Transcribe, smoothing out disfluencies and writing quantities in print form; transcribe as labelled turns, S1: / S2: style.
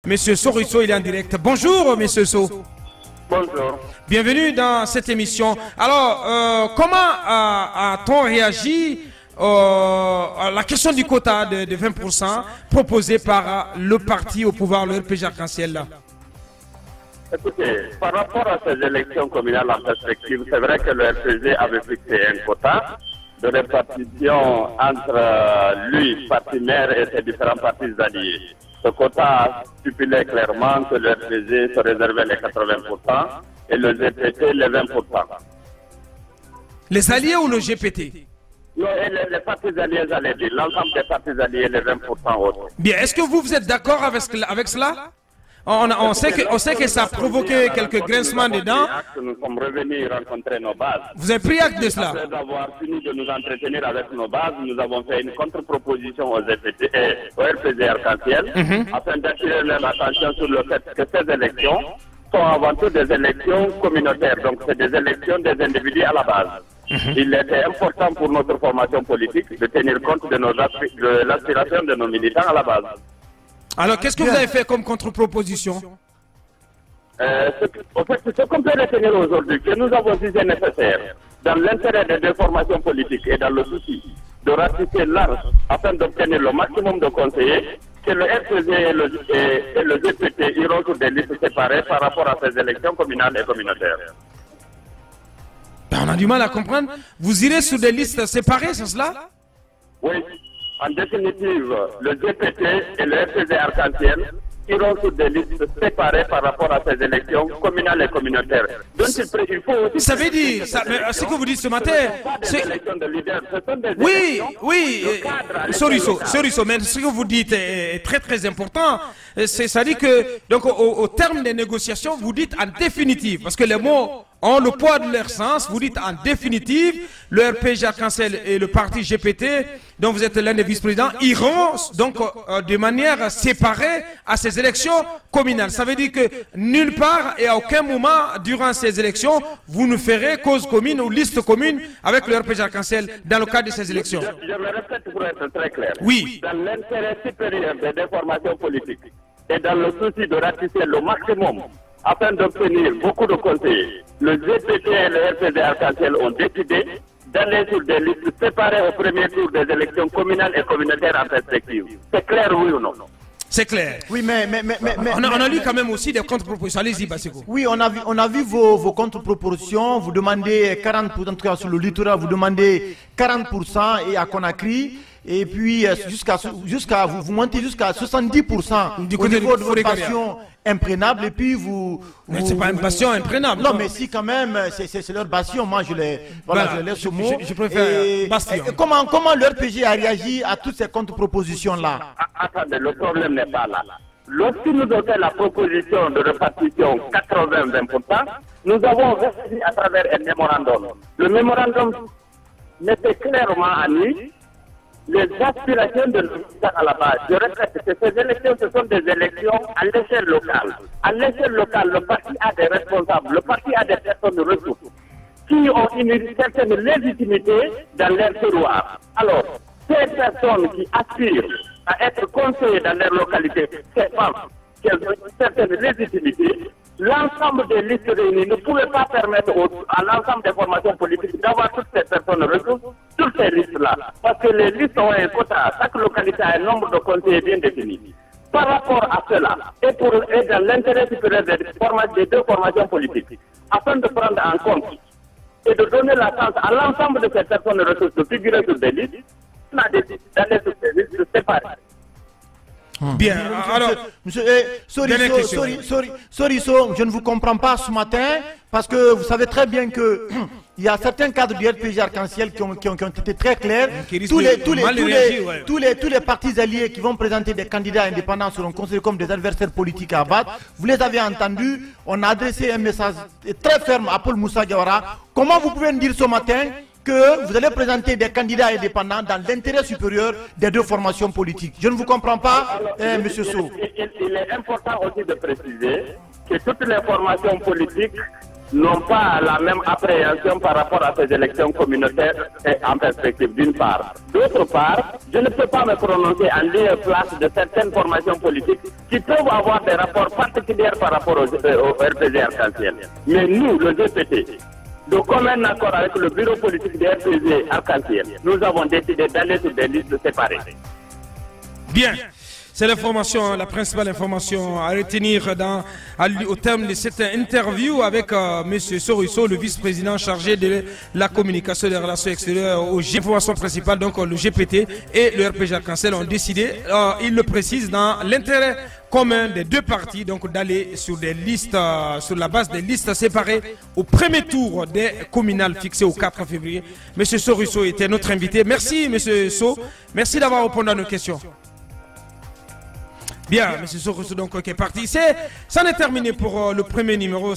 S1: Monsieur Soriso, il est en direct. Bonjour, Monsieur So.
S2: Bonjour.
S1: Bienvenue dans cette émission. Alors, comment a-t-on réagi à la question du quota de 20% proposé par le parti au pouvoir, le RPG Arc-en-Ciel?
S2: Écoutez, par rapport à ces élections communales en perspective, c'est vrai que le RPG avait fixé un quota de répartition entre lui, parti maire, et ses différents partis alliés. Ce quota stipulait clairement que le RPG se réservait les 80% et le GPT les 20%.
S1: Les alliés ou le GPT?
S2: Non, et les partis alliés, j'allais dire, l'ensemble des partis alliés, les 20% autres.
S1: Bien, est-ce que vous êtes d'accord avec cela? On sait que ça a provoqué quelques grincements dedans.
S2: Nous sommes revenus rencontrer nos bases.
S1: Vous avez pris acte de cela?
S2: Après avoir fini de nous entretenir avec nos bases, nous avons fait une contre-proposition aux RPG Arc-en-Ciel afin d'attirer leur attention sur le fait que ces élections sont avant tout des élections communautaires. Donc c'est des élections des individus à la base. Il était important pour notre formation politique de tenir compte de l'aspiration de nos militants à la base.
S1: Alors, qu'est-ce que vous avez fait comme contre-proposition?
S2: Ce qu'on peut retenir aujourd'hui, que nous avons jugé nécessaire, dans l'intérêt des deux formations politiques et dans le souci de ratisser large afin d'obtenir le maximum de conseillers, que le RPG et le GPT iront sur des listes séparées par rapport à ces élections communales et communautaires.
S1: Ben, on a du mal à comprendre. Vous irez sur des listes séparées, c'est cela?
S2: Oui. En définitive, le GPT et le RPG Arc-en-Ciel iront sur des listes séparées par rapport à ces élections communales et communautaires. Donc il faut aussi...
S1: Ça veut dire, ce que vous dites ce matin... Oui, Soriso, mais ce que vous dites est très très important. Ça dit que, donc au terme des négociations, vous dites en définitive, parce que les mots ont le poids de leur sens, vous dites en définitive, le RPG Arc-en-Ciel et le parti GPT, dont vous êtes l'un des vice-présidents, iront donc de manière séparée à ces élections communales. Ça veut dire que nulle part et à aucun moment durant ces élections, vous ne ferez cause commune ou liste commune avec le RPG Arc-en-Ciel dans le cadre de ces élections.
S2: Je me répète pour être très clair.
S1: Oui.
S2: Dans l'intérêt supérieur des deux formations politiques et dans le souci de ratisser le maximum afin d'obtenir beaucoup de conseillers, le GPT et le RPG Arc-en-Ciel ont décidé d'aller sur des listes séparées au premier tour des élections communales et communautaires en perspective. C'est clair, oui ou non?
S1: C'est clair.
S3: Oui, mais
S1: on a lu quand même aussi des contre-propositions. Allez-y, Bassiko.
S3: Oui, on a vu vos contre-propositions. Vous demandez 40%, en tout cas sur le littoral, vous demandez 40% et à Conakry. Et puis vous montez jusqu'à 70% au niveau de votre passion imprégnable. Et puis
S1: mais c'est pas une passion imprégnable.
S3: Non, mais si quand même, c'est leur passion. Moi, je laisse ce mot.
S1: Je préfère bastion.
S3: Comment le RPG a réagi à toutes ces contre-propositions-là?
S2: Attendez, le problème n'est pas là. Lorsque nous avons fait la proposition de répartition 80-20%, nous avons réagi à travers un mémorandum. Le mémorandum mettait clairement à nu les aspirations de nos militants à la base. Je répète que ces élections, ce sont des élections à l'échelle locale. À l'échelle locale, le parti a des responsables, le parti a des personnes ressources qui ont une certaine légitimité dans leur terroir. Alors, ces personnes qui aspirent à être conseillées dans leur localité, ces femmes qui ont une certaine légitimité, l'ensemble des listes réunies ne pouvait pas permettre à l'ensemble des formations politiques d'avoir toutes ces personnes ressources sur ces listes-là. Parce que les listes ont un quota, chaque localité a un nombre de conseillers bien défini. Par rapport à cela, et dans l'intérêt supérieur des deux formations politiques, afin de prendre en compte et de donner la chance à l'ensemble de ces personnes ressources de figurer sur des listes, on a décidé d'aller sur ces listes séparées.
S1: Bien, alors,
S3: Soriso, je ne vous comprends pas ce matin parce que vous savez très bien que il y a certains cadres du RPG Arc-en-Ciel qui ont été très clairs. Tous les partis alliés qui vont présenter des candidats indépendants seront considérés comme des adversaires politiques à abattre. Vous les avez entendus. On a adressé un message très ferme à Paul Moussa Diawara. Comment vous pouvez me dire ce matin que vous allez présenter des candidats indépendants dans l'intérêt supérieur des deux formations politiques? Je ne vous comprends pas, Monsieur Sow.
S2: Il est important aussi de préciser que toutes les formations politiques n'ont pas la même appréhension par rapport à ces élections communautaires en perspective, d'une part. D'autre part, je ne peux pas me prononcer en lieu et place de certaines formations politiques qui peuvent avoir des rapports particuliers par rapport au RPG Arc-en-Ciel. Mais nous, le GPT, de commun accord avec le bureau politique du RPG Arc-en-Ciel, nous avons décidé d'aller sur des listes séparées.
S1: Bien. C'est l'information, la principale information à retenir au terme de cette interview avec M. Soriso, le vice-président chargé de la communication et des relations extérieures au G. L'information principale, donc le GPT et le RPG Arc-en-Ciel ont décidé, il le précise, dans l'intérêt commun des deux partis, donc d'aller sur des listes, sur la base des listes séparées au premier tour des communales fixées au 4 février. M. Soriso était notre invité. Merci M. So, merci d'avoir répondu à nos questions. Bien, M. Soriso donc qui est parti. Ça n'est terminé pour le premier numéro.